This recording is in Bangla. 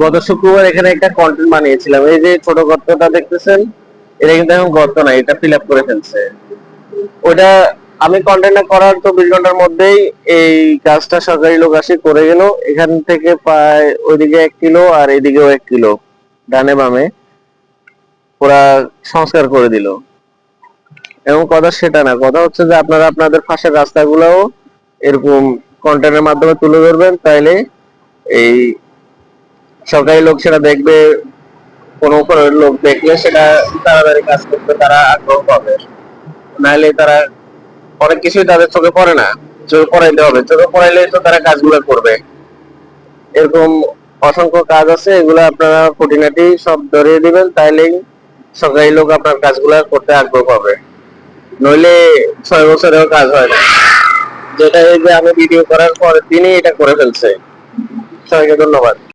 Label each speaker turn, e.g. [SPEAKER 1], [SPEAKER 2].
[SPEAKER 1] গত শুক্রবার এখানে একটা কন্টেন্ট বানিয়েছিলাম, এই যে ছোট গর্তটা দেখতেছেন, এটা কিন্তু এখন গর্ত না, এটা ফিল আপ করে ফেলছে। ওটা আমি কন্টেন্টটা করার 24 ঘন্টার মধ্যেই এই কাজটা সরকারি লোক আসে করে গেল। এখান থেকে প্রায় ওইদিকে 1 কিলো আর এদিকেও 1 কিলো, ডানে বামে ওরা সংস্কার করে দিল। এবং কথা সেটা না, কথা হচ্ছে যে আপনারা আপনাদের পাশের রাস্তাগুলোও এরকম কন্টেন্টের মাধ্যমে তুলে ধরবেন, তাইলে এই সরকারি লোক সেটা দেখবে, কোনো লোক দেখলে সেটা তাড়াতাড়ি কাজ করতে তারা আগ্রহ পাবে। নাহলে তারা অনেক কিছুই তাদের চোখে পড়ে না, চোখে পড়াইতে হবে, চোখে পড়াইলে তো তারা কাজগুলো করবে। এরকম অসংখ্য কাজ আছে, এগুলো আপনারা খুঁটিনাটি সব ধরিয়ে দিবেন, তাইলেই সরকারি লোক আপনার কাজগুলো করতে আগ্রহ পাবে। নইলে 6 বছরেও কাজ হয় না, যেটা এই যে আমি ভিডিও করার পরের দিনই এটা করে ফেলছে। সবাইকে ধন্যবাদ।